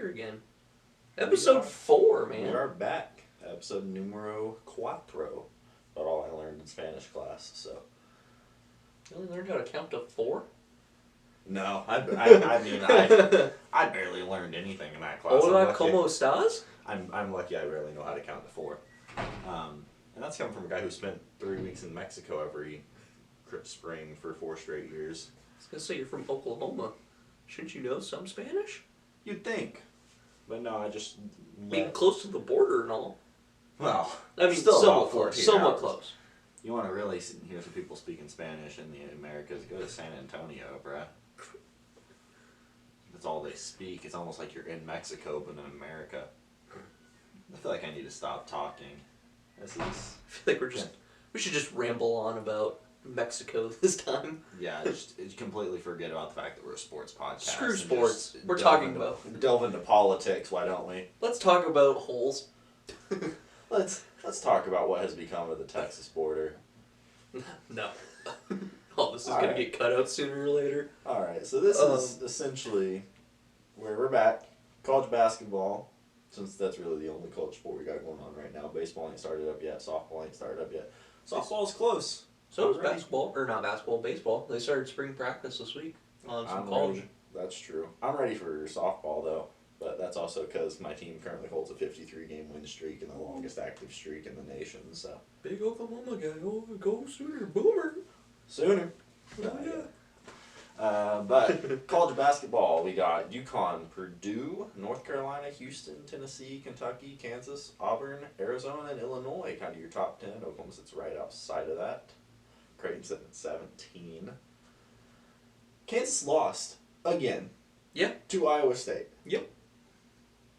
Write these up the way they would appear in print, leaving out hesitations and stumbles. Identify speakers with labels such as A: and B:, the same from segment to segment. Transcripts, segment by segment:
A: here again. Episode 4, man.
B: We are back. Episode numero cuatro. About all I learned in Spanish class, so.
A: You only learned how to count to 4?
B: No, I barely learned anything in that class.
A: Hola, ¿cómo estás?
B: I'm lucky I barely know how to count to 4. And that's coming from a guy who spent 3 weeks in Mexico every spring for 4 straight years.
A: I was going to say you're from Oklahoma. Shouldn't you know some Spanish?
B: You'd think. But no, I just...
A: Being close to the border and all.
B: Well,
A: I mean,
B: still
A: somewhat close.
B: You want to really hear some people speaking Spanish in the Americas, go to San Antonio, bruh. That's all they speak. It's almost like you're in Mexico, but in America. I feel like I need to stop talking.
A: I feel like we should just ramble on about Mexico this time.
B: Yeah, just completely forget about the fact that we're a sports podcast.
A: Screw sports. We're talking about...
B: Delve into politics, why don't we?
A: Let's talk about holes.
B: Let's talk about what has become of the Texas border.
A: No. Oh, this is going to get cut out sooner or later.
B: Alright, so this is essentially where we're back. College basketball, since that's really the only college sport we got going on right now. Baseball ain't started up yet. Softball ain't started up yet. Softball's close.
A: So is basketball, or not basketball, baseball. They started spring practice this week on some college.
B: Ready. That's true. I'm ready for softball, though. But that's also because my team currently holds a 53-game win streak and the longest active streak in the nation. So
A: big Oklahoma guy. Oh, go Sooner. Boomer.
B: Sooner.
A: Oh,
B: yeah. But college basketball, we got UConn, Purdue, North Carolina, Houston, Tennessee, Kentucky, Kansas, Auburn, Arizona, and Illinois. Kind of your top 10. Oklahoma sits right outside of that. Creighton sitting at 17. Kansas lost again.
A: Yeah.
B: To Iowa State.
A: Yep.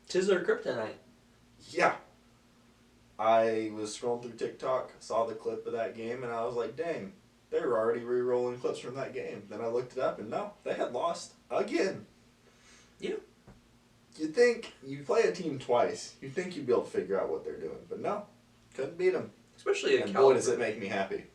A: 'Tis their kryptonite.
B: Yeah. I was scrolling through TikTok, saw the clip of that game, and I was like, dang, they were already re-rolling clips from that game. Then I looked it up, and no, they had lost again.
A: Yeah.
B: You'd think, you play a team twice, you'd think you'd be able to figure out what they're doing. But no, couldn't beat them.
A: Especially
B: and boy, does it make me happy.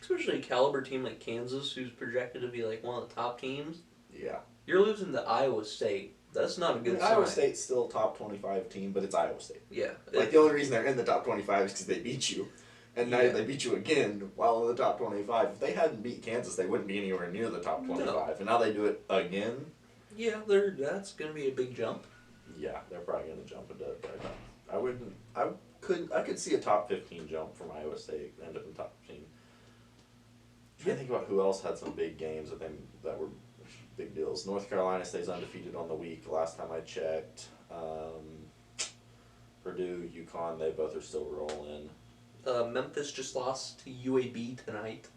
A: Especially a caliber team like Kansas, who's projected to be like one of the top teams.
B: Yeah.
A: You're losing to Iowa State. That's not a good sign.
B: Iowa State's still a top 25 team, but it's Iowa State.
A: Yeah.
B: Like, the only reason they're in the top 25 is because they beat you. And now they beat you again while in the top 25. If they hadn't beat Kansas, they wouldn't be anywhere near the top 25. No. And now they do it again.
A: Yeah, that's going to be a big jump.
B: Yeah, they're probably going to jump into it. I could see a top 15 jump from Iowa State, end up in top 15. I'm trying to think about who else had some big games with them that were big deals. North Carolina stays undefeated on the week. Last time I checked, Purdue, UConn, they both are still rolling.
A: Memphis just lost to UAB tonight.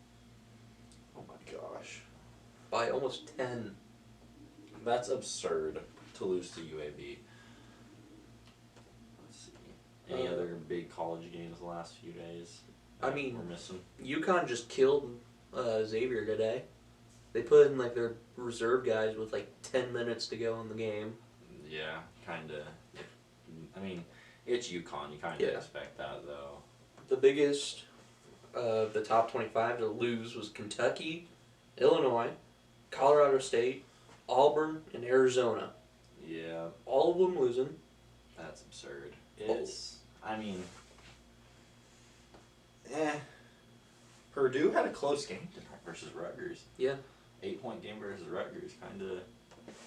B: Oh my gosh.
A: By almost 10.
B: That's absurd to lose to UAB. Let's see. Any other big college games the last few days?
A: I mean,
B: we're missing.
A: UConn just killed Xavier today. They put in like their reserve guys with like 10 minutes to go in the game.
B: Yeah, kind of. I mean, it's UConn. You kind of expect that, though.
A: The biggest of the top 25 to lose was Kentucky, Illinois, Colorado State, Auburn, and Arizona.
B: Yeah.
A: All of them losing.
B: That's absurd. I mean, Purdue had a close game versus Rutgers.
A: Yeah.
B: 8-point game versus Rutgers, kind of.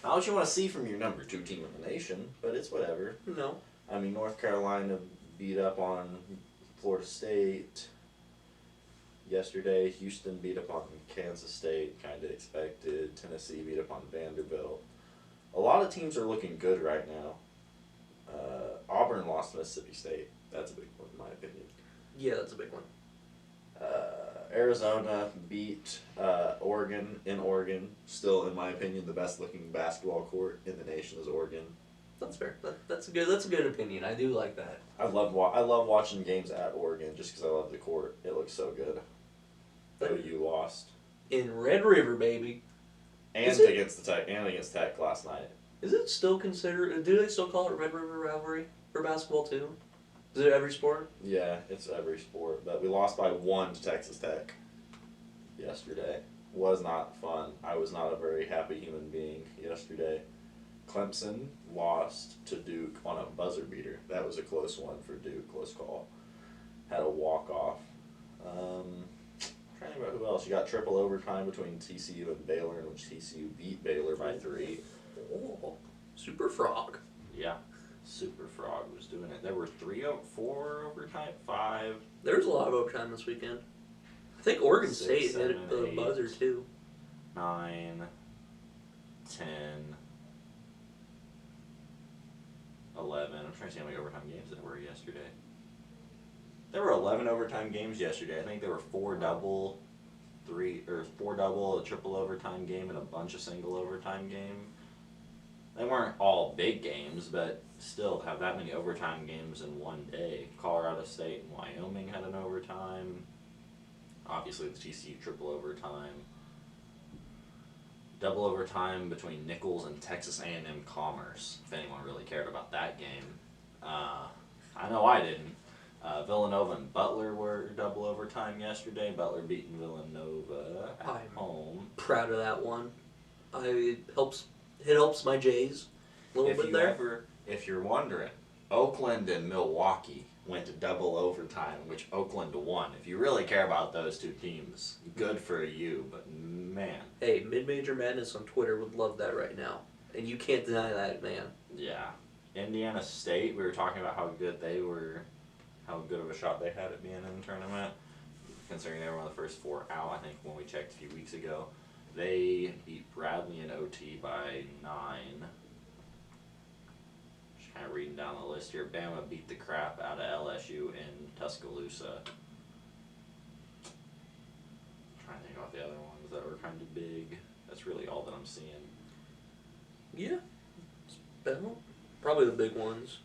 B: Not what you want to see from your number 2 team in the nation, but it's whatever.
A: No.
B: I mean, North Carolina beat up on Florida State yesterday. Houston beat up on Kansas State, kind of expected. Tennessee beat up on Vanderbilt. A lot of teams are looking good right now. Auburn lost to Mississippi State. That's a big one, in my opinion.
A: Yeah, that's a big one.
B: Arizona beat Oregon in Oregon. Still, in my opinion, the best looking basketball court in the nation is Oregon.
A: That's fair. That's a good opinion. I do like that.
B: I love watching games at Oregon just because I love the court. It looks so good. OU lost
A: in Red River, baby.
B: And against Tech last night.
A: Is it still considered? Do they still call it Red River rivalry for basketball too? Is it every sport?
B: Yeah, it's every sport. But we lost by 1 to Texas Tech yesterday. Was not fun. I was not a very happy human being yesterday. Clemson lost to Duke on a buzzer beater. That was a close one for Duke, close call. Had a walk-off. Trying to think about who else. You got triple overtime between TCU and Baylor, in which TCU beat Baylor by 3.
A: Oh, Super Frog.
B: Yeah. Super Frog was doing it. There were 4 overtime, 5.
A: There was a lot of overtime this weekend. I think Oregon
B: 6,
A: State
B: 7,
A: hit the
B: 8.
A: buzzer too.
B: 9, 10, 11. I'm trying to see how many overtime games there were yesterday. There were 11 overtime games yesterday. I think there were 4 double, 4 double, a triple overtime game, and a bunch of single overtime game. They weren't all big games, but still to have that many overtime games in one day. Colorado State and Wyoming had an overtime. Obviously the TCU triple overtime. Double overtime between Nichols and Texas A&M Commerce, if anyone really cared about that game. I know I didn't. Villanova and Butler were double overtime yesterday. Butler beating Villanova at
A: I'm
B: home.
A: Proud of that one. It helps my Jays a little bit there.
B: If you're wondering, Oakland and Milwaukee went to double overtime, which Oakland won. If you really care about those two teams, good for you, but man.
A: Hey, Mid-Major Madness on Twitter would love that right now. And you can't deny that, man.
B: Yeah. Indiana State, we were talking about how good they were, how good of a shot they had at being in the tournament, considering they were one of the first 4 out, I think, when we checked a few weeks ago. They beat Bradley in OT by 9. Just kind of reading down the list here. Bama beat the crap out of LSU in Tuscaloosa. Trying to think about the other ones that were kind of big. That's really all that I'm seeing.
A: Yeah. Probably the big ones.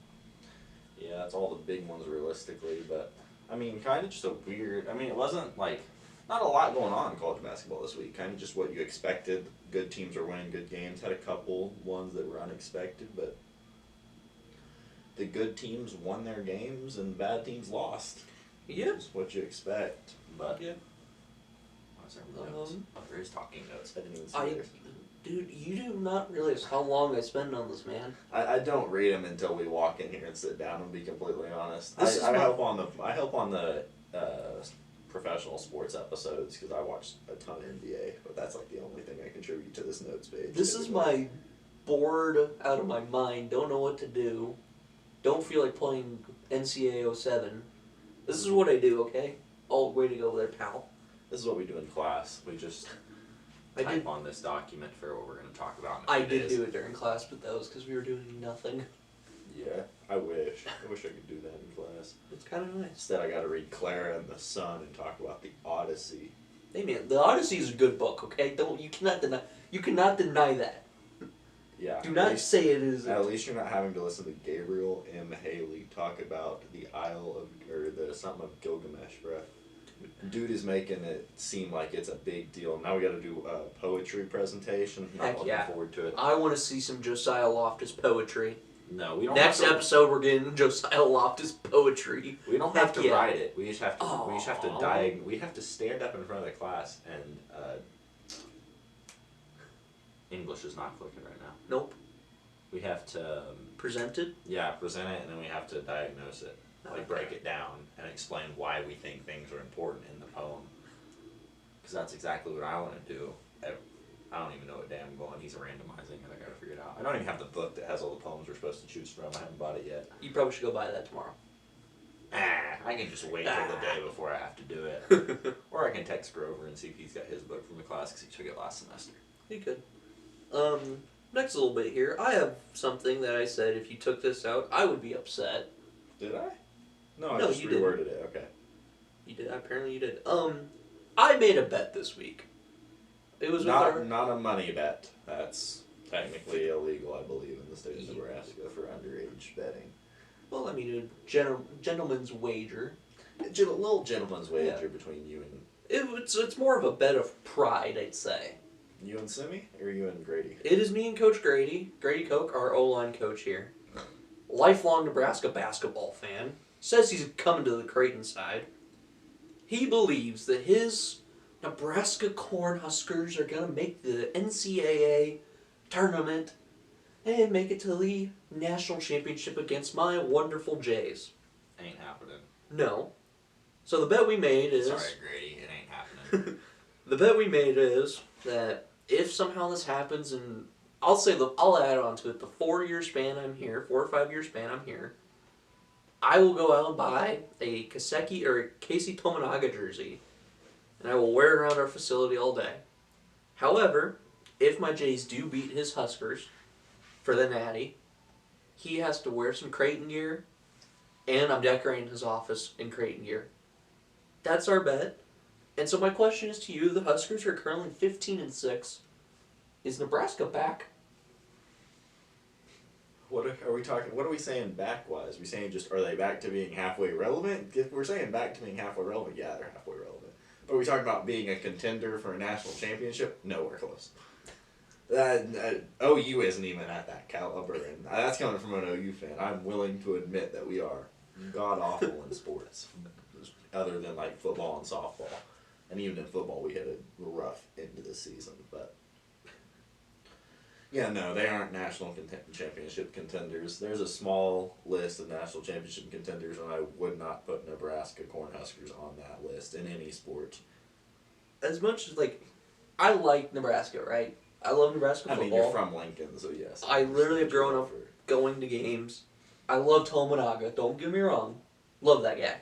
B: Yeah, that's all the big ones realistically, but I mean, kind of just a weird. I mean, it wasn't like not a lot going on in college basketball this week. Kind of just what you expected. Good teams were winning good games. Had a couple ones that were unexpected, but the good teams won their games and bad teams lost.
A: Yeah.
B: That's what you expect. But
A: Yeah.
B: what's our notes? Oh, there is talking notes. I didn't even see theirs.
A: Dude, you do not realize how long I spend on this, man.
B: I don't read them until we walk in here and sit down. And be completely honest.
A: This
B: I
A: is
B: help on the professional sports episodes because I watch a ton of NBA, but that's like the only thing I contribute to this notes page.
A: This is my bored out of my mind, don't know what to do, don't feel like playing NCAA 07. This is what I do, okay? Oh, way to go there, pal.
B: This is what we do in class. We just
A: I
B: type
A: did-
B: on this document for what we're going to talk about.
A: I did do it during class, but that was because we were doing nothing.
B: Yeah, I wish. I wish I could do that in class.
A: It's kind of nice.
B: Instead, I got to read Clara and the Sun and talk about the Odyssey.
A: Hey man, the Odyssey is a good book, okay? You cannot deny that.
B: Yeah.
A: Do not say it is.
B: At least you're not having to listen to Gabriel M. Haley talk about the something of Gilgamesh, bruh. Dude is making it seem like it's a big deal. Now we got to do a poetry presentation. Not
A: Heck
B: looking
A: yeah.
B: forward to it.
A: I want to see some Josiah Loftus poetry.
B: No, we don't.
A: Next
B: have to,
A: episode, we're getting Josiah Loftus poetry.
B: We don't have to
A: Heck yeah.
B: write it. We just have to. We just have to
A: Aw.
B: We have to stand up in front of the class and. English is not clicking right now.
A: Nope.
B: We have to.
A: Presented?
B: Present it, and then we have to diagnose it. Like break it down and explain why we think things are important in the poem. Because that's exactly what I want to do. I don't even know what day I'm going. He's randomizing it. I gotta figure it out. I don't even have the book that has all the poems we're supposed to choose from. I haven't bought it yet.
A: You probably should go buy that tomorrow.
B: I can just wait till the day before I have to do it. Or I can text Grover and see if he's got his book from the class because he took it last semester.
A: You could. Next little bit here. I have something that I said if you took this out, I would be upset.
B: Did I? No, I
A: No,
B: just
A: you
B: reworded it. Okay.
A: You did. Apparently you did. I made a bet this week. It was with our...
B: Not a money bet. That's technically illegal, I believe, in the state of Nebraska for underage betting.
A: Well, I mean, a gentleman's wager.
B: A little gentleman's wager between you and...
A: It's more of a bet of pride, I'd say.
B: You and Simi? Or you and Grady?
A: It is me and Coach Grady. Grady Koch, our O-line coach here. Lifelong Nebraska basketball fan. Says he's coming to the Creighton side. He believes that his Nebraska Cornhuskers are going to make the NCAA tournament and make it to the national championship against my wonderful Jays.
B: Ain't happening.
A: No. So the bet we made is...
B: Sorry, Grady, it ain't happening.
A: The bet we made is that if somehow this happens, and I'll add on to it the 4-year span I'm here, 4 or 5 year span I'm here, I will go out and buy a Kaseki or a Casey Tominaga jersey, and I will wear it around our facility all day. However, if my Jays do beat his Huskers for the Natty, he has to wear some Creighton gear, and I'm decorating his office in Creighton gear. That's our bet. And so my question is to you: the Huskers are currently 15-6. Is Nebraska back?
B: What are we talking? What are we saying back-wise? We saying just are they back to being halfway relevant? If we're saying back to being halfway relevant, yeah, they're halfway relevant. But are we talking about being a contender for a national championship? Nowhere close. OU isn't even at that caliber, and that's coming from an OU fan. I'm willing to admit that we are god awful in sports, other than like football and softball, and even in football we hit a rough end of the season. But yeah, no, they aren't national championship contenders. There's a small list of national championship contenders, and I would not put Nebraska Cornhuskers on that list in any sport.
A: As much as I like Nebraska, right? I love Nebraska football.
B: I mean, you're from Lincoln, so yes.
A: I literally have grown up going to games. I love Tominaga, don't get me wrong. Love that guy.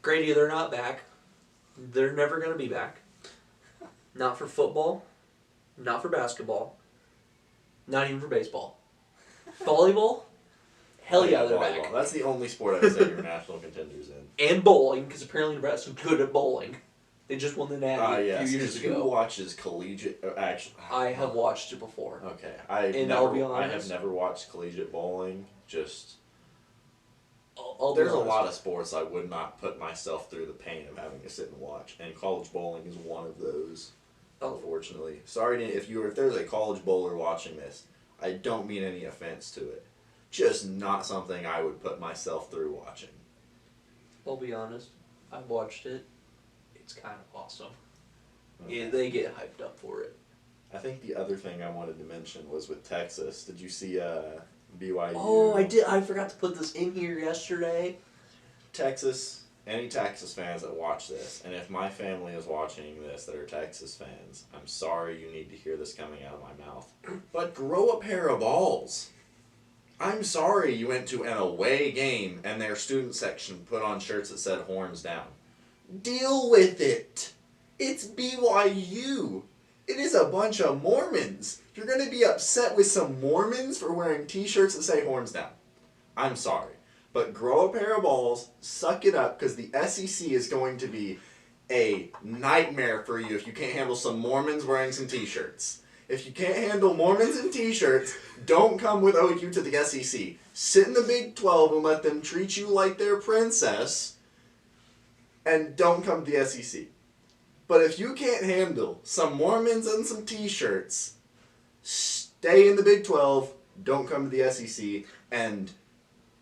A: Grady, they're not back. They're never going to be back. Not for football. Not for basketball. Not even for baseball. Volleyball? Hell yeah, they're
B: volleyball.
A: back.
B: That's the only sport I would say you're national contenders in.
A: And bowling, because apparently Nebraska's good at bowling. They just won the Natty a
B: yes,
A: few years
B: who
A: ago.
B: watches collegiate? Actually,
A: I have watched it before.
B: Okay,
A: I'll be honest.
B: I have never watched collegiate bowling. Just
A: There's
B: a lot of sports I would not put myself through the pain of having to sit and watch, and college bowling is one of those. Unfortunately, sorry if there's a college bowler watching this. I don't mean any offense to it. Just not something I would put myself through watching.
A: I'll be honest. I've watched it. It's kind of awesome.
B: Okay.
A: Yeah, they get hyped up for it.
B: I think the other thing I wanted to mention was with Texas. Did you see BYU?
A: Oh, I did. I forgot to put this in here yesterday.
B: Texas, any Texas fans that watch this, and if my family is watching this that are Texas fans, I'm sorry you need to hear this coming out of my mouth. But grow a pair of balls. I'm sorry you went to an away game and their student section put on shirts that said horns down. Deal with it. It's BYU. It is a bunch of Mormons. You're going to be upset with some Mormons for wearing t-shirts that say horns down. I'm sorry. But grow a pair of balls, suck it up, because the SEC is going to be a nightmare for you if you can't handle some Mormons wearing some t-shirts. If you can't handle Mormons and t-shirts, don't come with OU to the SEC. Sit in the Big 12 and let them treat you like their princess, and don't come to the SEC. But if you can't handle some Mormons and some t-shirts, stay in the Big 12, don't come to the SEC, and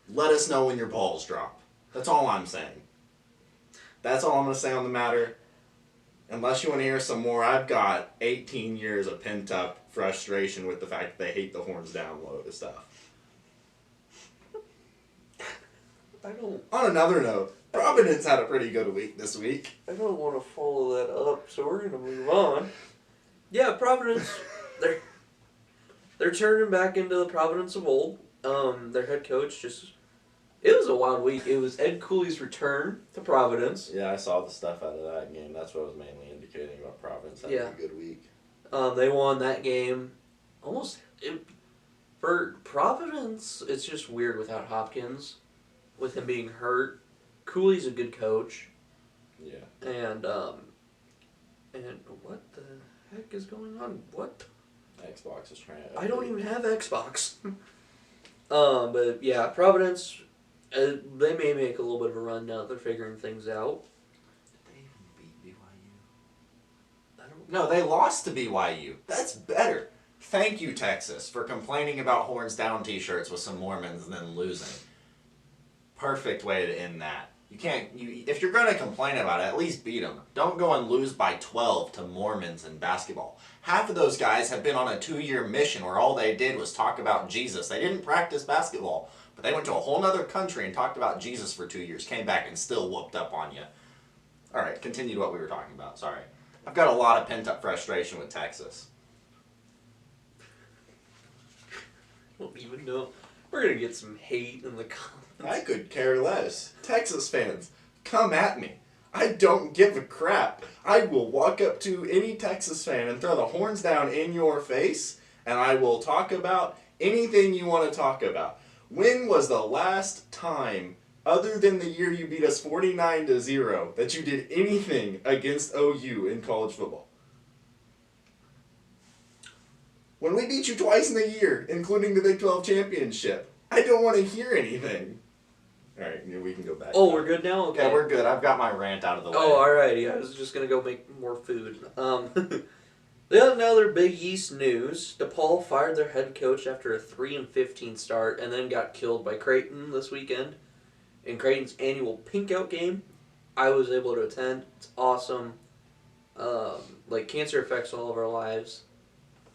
B: let us know when your balls drop. That's all I'm saying. That's all I'm going to say on the matter. Unless you want to hear some more, I've got 18 years of pent-up frustration with the fact that they hate the horns down load of stuff. On another note, Providence had a pretty good week this week.
A: I don't want to follow that up, so we're gonna move on. Yeah, Providence, they're turning back into the Providence of old. Their head coach it was a wild week. It was Ed Cooley's return to Providence.
B: Yeah, I saw the stuff out of that game. That's what I was mainly indicating about Providence having a good week.
A: They won that game. For Providence, it's just weird without Hopkins, with him being hurt. Cooley's a good coach.
B: Yeah.
A: And what the heck is going on? What?
B: Xbox is trying to...
A: I don't even have Xbox. But yeah, Providence, they may make a little bit of a run now that they're figuring things out.
B: Did they even beat BYU? No, they lost to BYU. That's better. Thank you, Texas, for complaining about horns down t-shirts with some Mormons and then losing. Perfect way to end that.
C: You can't. If you're going to complain about it, at least beat them. Don't go and lose by 12 to Mormons in basketball. Half of those guys have been on a 2-year mission where all they did was talk about Jesus. They didn't practice basketball, but they went to a whole other country and talked about Jesus for 2 years, came back and still whooped up on you. All right, continue to what we were talking about. Sorry. I've got a lot of pent-up frustration with Texas.
A: I don't even know. We're going to get some hate in the comments.
B: I could care less. Texas fans, come at me. I don't give a crap. I will walk up to any Texas fan and throw the horns down in your face, and I will talk about anything you want to talk about. When was the last time, other than the year you beat us 49-0, that you did anything against OU in college football? When we beat you twice in a year, including the Big 12 championship, I don't want to hear anything. All right, we can go back.
A: Oh, we're good now? Okay.
C: Yeah, we're good. I've got my rant out of the way.
A: Oh, alrighty. I was just going to go make more food. Another Big East news. DePaul fired their head coach after a 3-15 start and then got killed by Creighton this weekend. In Creighton's annual Pink Out game, I was able to attend. It's awesome. Cancer affects all of our lives.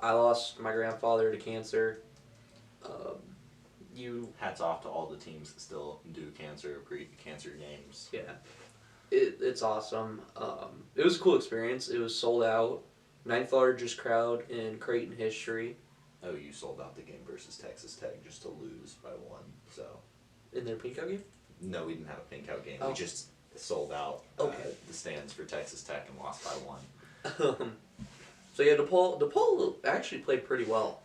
A: I lost my grandfather to cancer.
C: Hats off to all the teams that still do cancer games.
A: Yeah, it's awesome. It was a cool experience. It was sold out. 9th largest crowd in Creighton history.
C: Oh, you sold out the game versus Texas Tech just to lose by 1. So
A: In their Pink Out game?
C: no, we didn't have a pink out game.
A: Oh.
C: We just sold out
A: Okay.
C: the stands for Texas Tech and lost by 1.
A: So yeah, DePaul actually played pretty well.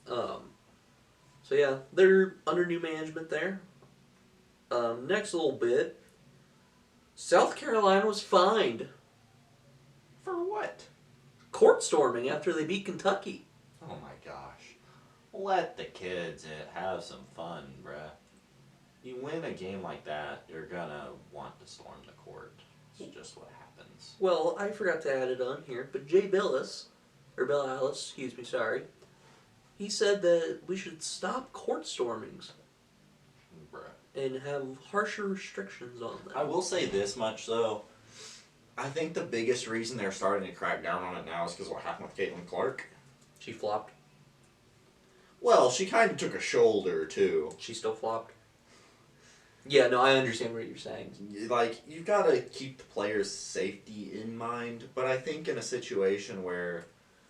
A: So yeah, they're under new management there. Next little bit, South Carolina was fined
C: For what?
A: court storming after they beat Kentucky.
C: Oh my gosh. Let the kids have some fun, bruh. You win a game like that, you're gonna want to storm the court. It's just what happens.
A: Well, I forgot to add it on here, but Jay Bilas, or Bill Alice, excuse me, sorry, he said that we should stop court stormings
C: Bruh.
A: and have harsher restrictions on them.
C: I will say this much, though. I think the biggest reason they're starting to crack down on it now is because of what happened with Caitlin Clark.
A: She flopped.
B: Well, she kind of took a shoulder, too.
A: She still flopped. Yeah, no, I understand what you're saying.
B: Like, you've got to keep the players' safety in mind, but I think in a situation where,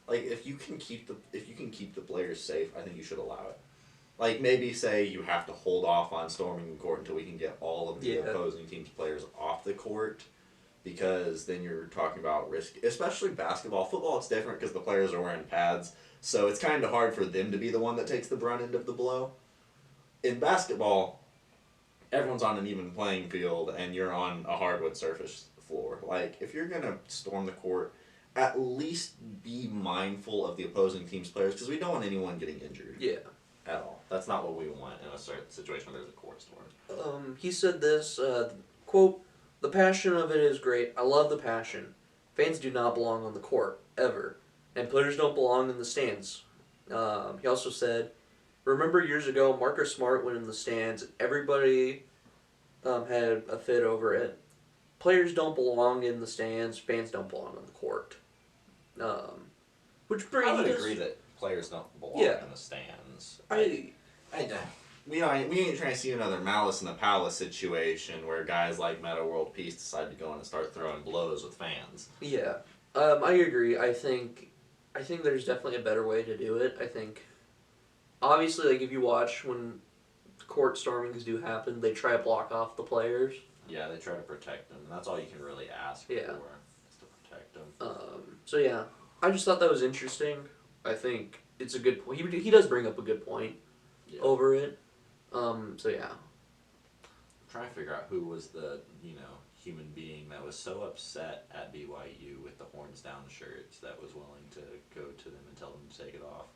B: like, if you can keep the players safe, I think you should allow it. Like, maybe say you have to hold off on storming the court until we can get all of the opposing team's players off the court, because then you're talking about risk, especially basketball. Football, it's different because the players are wearing pads, so it's kind of hard for them to be the one that takes the brunt end of the blow. In basketball, everyone's on an even playing field, and you're on a hardwood surface floor. Like, if you're going to storm the court, at least be mindful of the opposing team's players, because we don't want anyone getting injured.
A: Yeah.
C: At all. That's not what we want in a certain situation where there's a court storm.
A: He said this, quote, "The passion of it is great. I love the passion. Fans do not belong on the court, ever. And players don't belong in the stands." He also said, "Remember years ago, Marcus Smart went in the stands. Everybody had a fit over it. Players don't belong in the stands. Fans don't belong on the court." Which brings
C: I would
A: us...
C: agree that players don't belong in the stands. We ain't trying to see another Malice in the Palace situation where guys like Meta World Peace decide to go in and start throwing blows with fans.
A: Yeah. I agree. I think there's definitely a better way to do it. I think, obviously, like, if you watch when court stormings do happen, they try to block off the players.
C: Yeah, they try to protect them. That's all you can really ask for, is to protect them.
A: So yeah, I just thought that was interesting. I think it's a good point. He does bring up a good point over it. So yeah.
C: I'm trying to figure out who was the, human being that was so upset at BYU with the horns down shirts that was willing to go to them and tell them to take it off.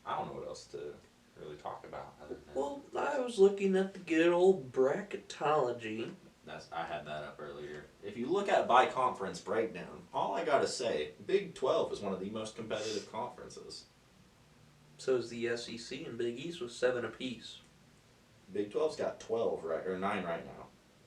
C: I don't know what else to really talk about other than...
A: Well, I was looking at the good old bracketology.
C: I had that up earlier. If you look at by conference breakdown, all I gotta say, Big 12 is one of the most competitive conferences.
A: So is the SEC and Big East with 7 apiece.
B: Big 12's got 12 right or 9 right now.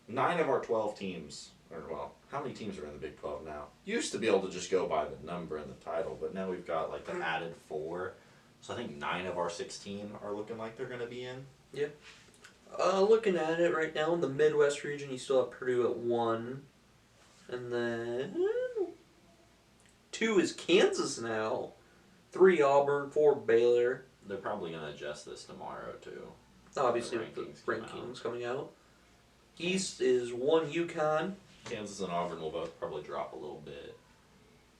B: 9 of our 12 teams, or well, how many teams are in the Big 12 now? Used to be able to just go by the number and the title, but now we've got like
C: The added 4. So I think 9 of our 16 are looking like they're going to be in.
A: Looking at it right now in the Midwest region, you still have Purdue at 1, and then 2 is Kansas now, 3 Auburn, 4 Baylor.
C: They're probably going to adjust this tomorrow too.
A: Obviously,
C: The
A: with the
C: rankings come
A: rankings coming out. East is 1 UConn,
B: Kansas and Auburn will both.
C: Probably drop a little bit.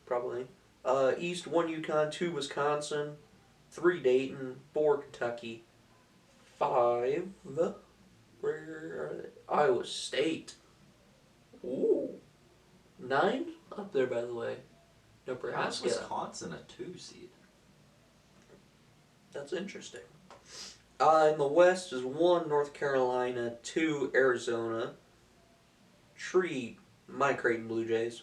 A: probably. East 1 UConn, 2 Wisconsin, 3 Dayton, 4 Kentucky, 5. Where are they? Iowa State. Ooh. 9 up there, by the way.
C: How's
A: Nebraska.
C: Wisconsin a 2 seed?
A: That's interesting. In the West is 1 North Carolina, 2 Arizona, 3 my Creighton Blue Jays,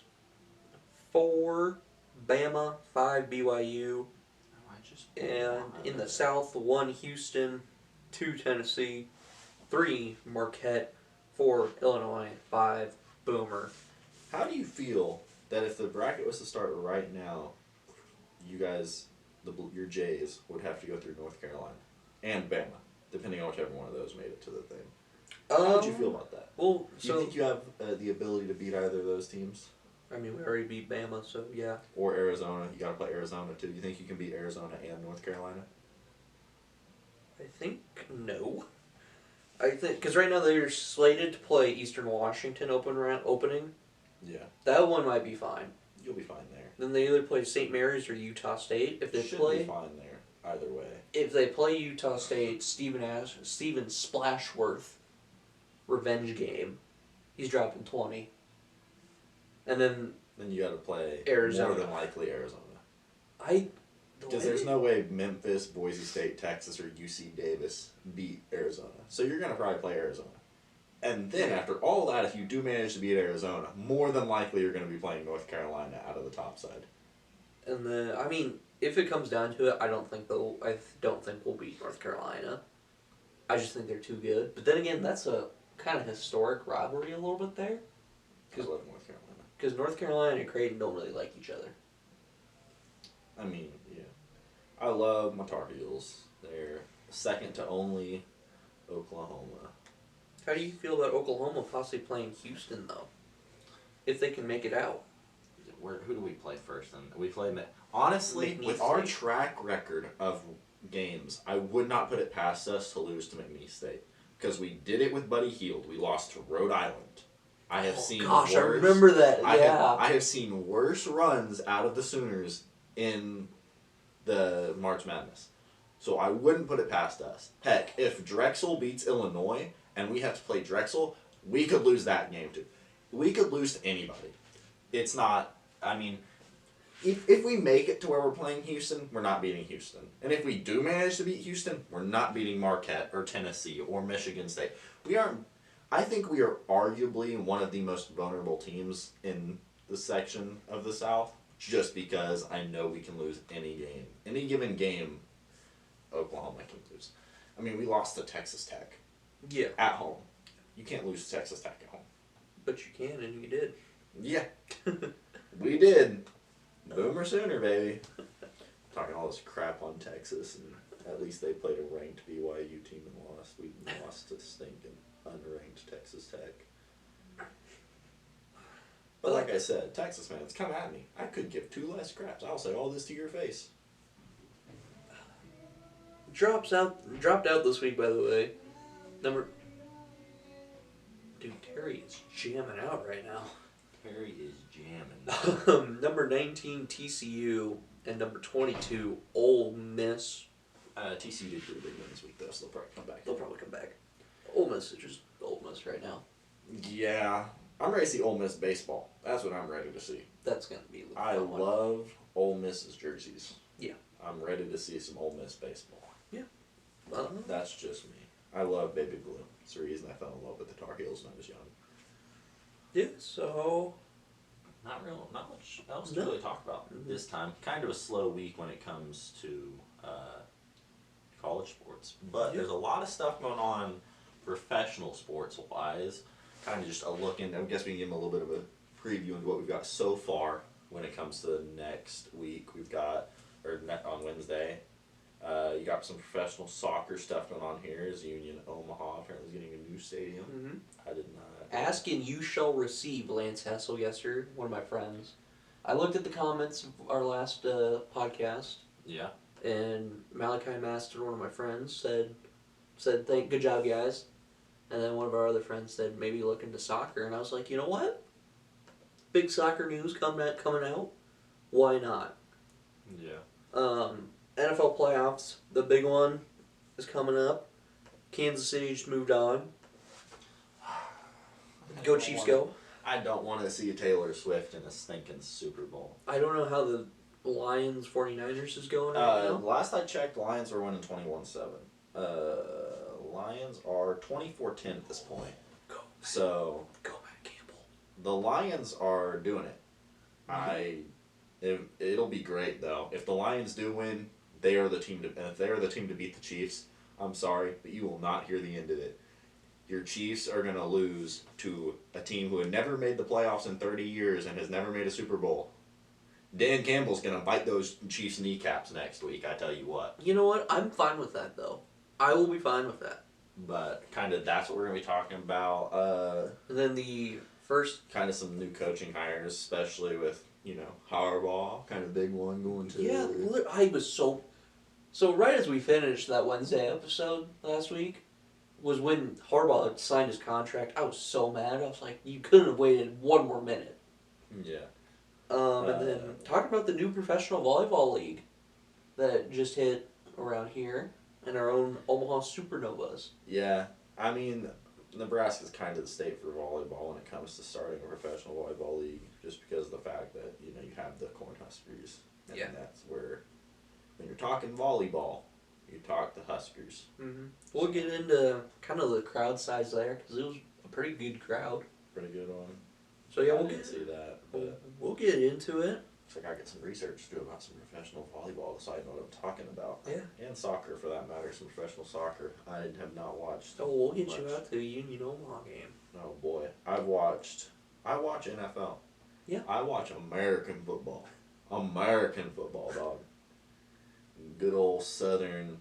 A: 4 Bama, 5 BYU, and in the South 1 Houston, 2 Tennessee, 3 Marquette, 4 Illinois, 5 Boomer.
B: How do you feel that if the bracket was to start right now, you guys, your Jays, would have to go through North Carolina and Bama, depending on whichever one of those made it to the thing? How would you feel about that?
A: Well,
B: Do you think you have the ability to beat either of those teams?
A: I mean, we already beat Bama, so yeah.
B: Or Arizona? You got to play Arizona too. You think you can beat Arizona and North Carolina?
A: I think no. I think because right now they're slated to play Eastern Washington opening.
B: Yeah.
A: That one might be fine.
B: You'll be fine there.
A: Then they either play St. Mary's or Utah State. If they
B: Should
A: play,
B: be fine there either way.
A: if they play Utah State, Steven Splashworth, revenge game. He's dropping 20. And then
B: Then you got to play
A: Arizona.
B: more than likely Arizona.
A: Because
B: There's no way Memphis, Boise State, Texas, or UC Davis beat Arizona. So you're going to probably play Arizona. And then after all that, if you do manage to beat Arizona, more than likely you're going to be playing North Carolina out of the top side.
A: And then I mean, if it comes down to it, I don't think we'll beat North Carolina. I just think they're too good. But then again, that's a kind of historic rivalry a little bit there.
B: I love North Carolina.
A: Because North Carolina and Creighton don't really like each other.
B: I mean, yeah. I love my Tar Heels. They're second to only Oklahoma.
A: How do you feel about Oklahoma possibly playing Houston, though? If they can make it out.
C: Who do we play first? And we play honestly
A: McNeese
B: With our
A: State.
B: track record of games, I would not put it past us to lose to McNeese State. Because we did it with Buddy Hield. We lost to Rhode Island. I have seen
A: Gosh,
B: worse.
A: I remember that. Yeah.
B: I have seen worse runs out of the Sooners in the March Madness. So I wouldn't put it past us. Heck, if Drexel beats Illinois and we have to play Drexel, we could lose that game too. We could lose to anybody. It's not, I mean, if we make it to where we're playing Houston, we're not beating Houston. And if we do manage to beat Houston, we're not beating Marquette or Tennessee or Michigan State. I think we are arguably one of the most vulnerable teams in the section of the South, just because I know we can lose any game. Any given game, Oklahoma can lose. I mean, we lost to Texas Tech
A: Yeah.
B: at home. You can't lose to Texas Tech at home.
A: But you can, and you did.
B: Yeah, we did. Boomer Sooner, baby. Talking all this crap on Texas, and at least they played a ranked BYU team and lost. We lost to stinking unranked Texas Tech. But like I said, Texas fans, come at me. I could give 2 less craps. I'll say all this to your face.
A: Dropped out this week, by the way. Dude, Terry is jamming out right now.
C: Perry is jamming.
A: Number 19 TCU and number 22 Ole Miss.
B: TCU did pretty big win this week, though, so they'll probably come back.
A: They'll probably come back. Ole Miss is just Ole Miss right now.
B: Yeah, I'm ready to see Ole Miss baseball. That's what I'm ready to see.
A: That's gonna be. The
B: I
A: fun one.
B: love Ole Miss's jerseys.
A: Yeah.
B: I'm ready to see some Ole Miss baseball.
C: That's just me.
B: I love baby blue. It's the reason I fell in love with the Tar Heels when I was young.
A: Yeah. So.
C: Not much else
A: No.
C: to really talk about this time. Kind of a slow week when it comes to college sports, but
A: Yeah.
C: there's a lot of stuff going on
B: professional sports wise, kind of just a look in. I guess we can give them a little bit of a preview into what we've got so far when it comes to next week. We've got, on Wednesday, you got some professional soccer stuff going on here. Is Union Omaha apparently is getting a new stadium.
A: Mm-hmm.
B: I did not.
A: Ask and you shall receive, Lance Hessel yesterday, one of my friends. I looked at the comments of our last podcast,
B: Yeah.
A: and Malachi Master, one of my friends, said, good job, guys. And then one of our other friends said, maybe look into soccer. And I was like, you know what? Big soccer news coming out. Why not?
B: Yeah.
A: NFL playoffs, the big one is coming up. Kansas City just moved on. Go Chiefs, go.
B: I don't want to see a Taylor Swift in a stinking Super Bowl.
A: I don't know how the Lions 49ers is going right now.
B: Last I checked, the Lions are winning 21-7. Lions are 24-10 at this point.
A: Go Matt Campbell.
B: The Lions are doing it. It'll be great though. If the Lions do win, they are the team to. And if they are the team to beat the Chiefs, I'm sorry, but you will not hear the end of it. Your Chiefs are gonna lose to a team who had never made the playoffs in 30 years and has never made a Super Bowl. Dan Campbell's gonna bite those Chiefs' kneecaps next week. I tell you what.
A: You know what? I'm fine with that though. I will be fine with that.
B: But kind of that's what we're gonna be talking about.
A: And then the first.
B: Kind of some new coaching hires, especially with Harbaugh, kind of big one going to.
A: Yeah, I was so right as we finished that Wednesday episode last week was when Harbaugh had signed his contract. I was so mad. I was like, you couldn't have waited one more minute.
B: Yeah.
A: And then talk about the new professional volleyball league that just hit around here and our own Omaha Supernovas.
B: Yeah, I mean, Nebraska's kind of the state for volleyball when it comes to starting a professional volleyball league, just because of the fact that you have the Cornhuskers, and that's where when you're talking volleyball, you talk the Huskers.
A: Mm-hmm. We'll get into kind of the crowd size there because it was a pretty good crowd.
B: Pretty good one.
A: So yeah,
B: I didn't see that. But
A: we'll get into it.
B: looks like I get some research to do about some professional volleyball, so I know what I'm talking about.
A: Yeah.
B: And soccer, for that matter, some professional soccer. I have not watched.
A: Oh, we'll get
B: much.
A: you out to a Union Omaha game.
B: Oh boy, I watch NFL.
A: Yeah.
B: I watch American football. American football, dog. Good old Southern,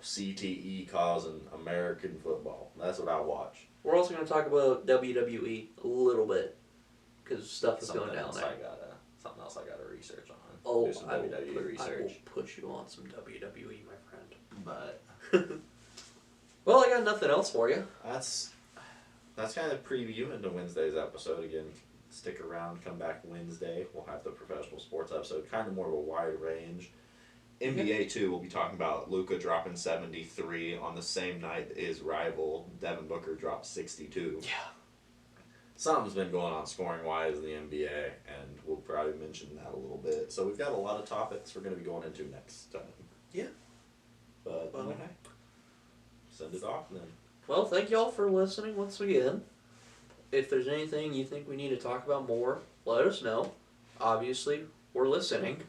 B: CTE causing American football. That's what I watch.
A: We're also going to talk about WWE a little bit because stuff is going down there.
B: Something else I got to research on.
A: Oh,
B: Do some WWE research.
A: I will put you on some WWE, my friend.
B: But
A: Well, I got nothing else for you.
B: that's kind of preview into Wednesday's episode. Again, stick around, come back Wednesday. We'll have the professional sports episode, kind of more of a wide range. NBA too, we'll be talking about Luka dropping 73 on the same night that his rival Devin Booker dropped 62.
A: Yeah.
B: Something's been going on scoring wise in the NBA, and we'll probably mention that a little bit. So we've got a lot of topics we're going to be going into next time.
A: Yeah.
B: But
A: Well,
B: okay. Send it off then.
A: Well, thank y'all for listening once again. If there's anything you think we need to talk about more, let us know. Obviously, we're listening.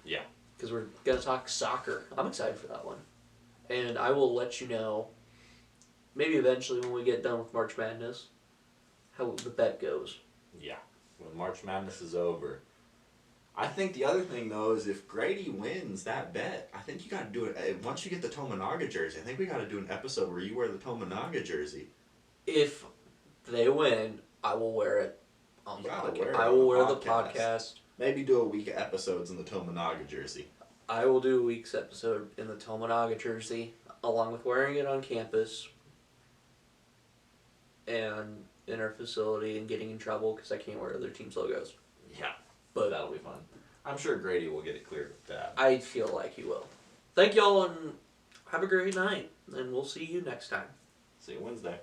B: Yeah.
A: Because we're going to talk soccer. I'm excited for that one. And I will let you know, maybe eventually when we get done with March Madness, how the bet goes.
B: Yeah. When March Madness is over. I think the other thing, though, is if Grady wins that bet, I think you got to do it. Once you get the Tominaga jersey, I think we got to do an episode where you wear the Tominaga jersey.
A: If they win, I will wear it on the
B: You gotta
A: podcast.
B: wear it
A: I
B: on
A: will
B: the
A: wear the
B: podcast.
A: podcast.
B: Maybe do a week of episodes in the Tominaga jersey.
A: I will do a week's episode in the Tominaga jersey, along with wearing it on campus and in our facility and getting in trouble because I can't wear other teams' logos.
B: Yeah.
A: But
B: That'll be fun. I'm sure Grady will get it cleared with that.
A: I feel like he will. Thank y'all and have a great night. And we'll see you next time.
B: See you Wednesday.